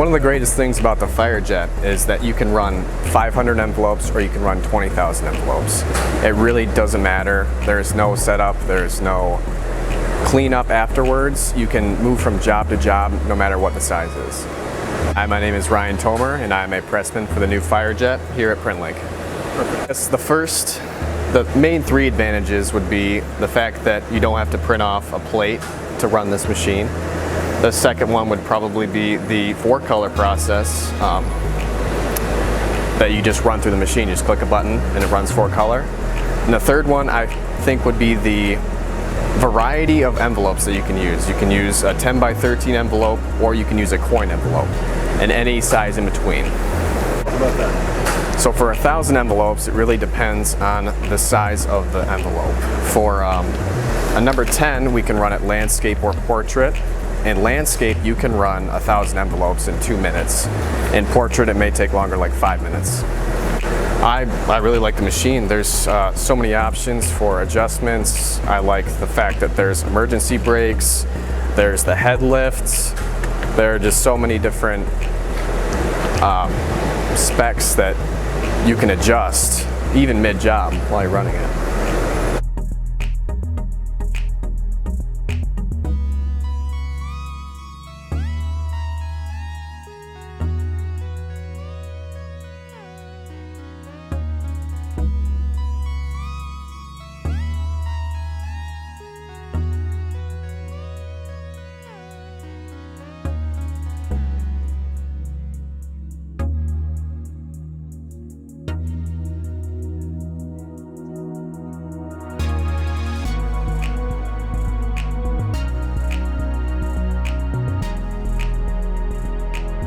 One of the greatest things about the FireJet is that you can run 500 envelopes or you can run 20,000 envelopes. It really doesn't matter. There's no setup, there's no cleanup afterwards. You can move from job to job no matter what the size is. Hi, my name is Ryan Tomer and I'm a pressman for the new FireJet here at Printlink. The main three advantages would be the fact that you don't have to print off a plate to run this machine. The second one would probably be the four-color process that you just run through the machine. You just click a button and it runs four-color. And the third one I think would be the variety of envelopes that you can use. You can use a 10 by 13 envelope or you can use a coin envelope and any size in between. What about that? So for 1,000 envelopes, it really depends on the size of the envelope. For a number 10, we can run it landscape or portrait. In landscape, you can run 1,000 envelopes in 2 minutes. In portrait, it may take longer, like 5 minutes. I really like the machine. There's so many options for adjustments. I like the fact that there's emergency brakes, there's the head lifts. There are just so many different specs that you can adjust, even mid-job while you're running it.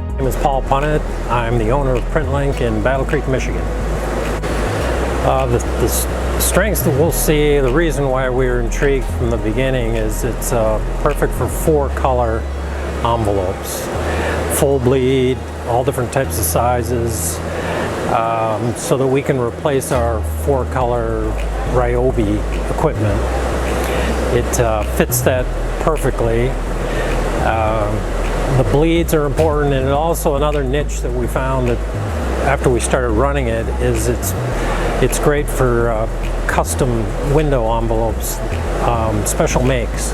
My name is Paul Punnett. I'm the owner of Printlink in Battle Creek, Michigan. The strengths that we'll see, the reason why we were intrigued from the beginning is it's perfect for four-color envelopes. Full bleed, all different types of sizes, so that we can replace our four-color Ryobi equipment. It fits that perfectly. The bleeds are important, and also another niche that we found that after we started running it is it's great for custom window envelopes, special makes,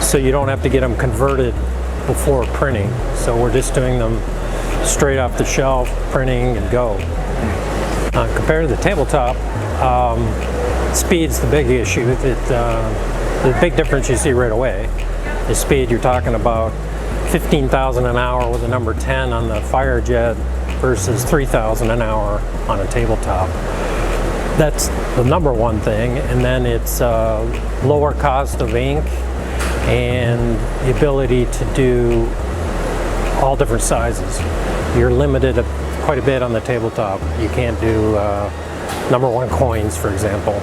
so you don't have to get them converted before printing. So we're just doing them straight off the shelf, printing and go. Compared to the tabletop, speed's the big issue. The big difference you see right away is speed. You're talking about 15,000 an hour with a number 10 on the FireJet versus 3,000 an hour on a tabletop. That's the number one thing, and then it's lower cost of ink and the ability to do all different sizes. You're limited quite a bit on the tabletop. You can't do number one coins, for example.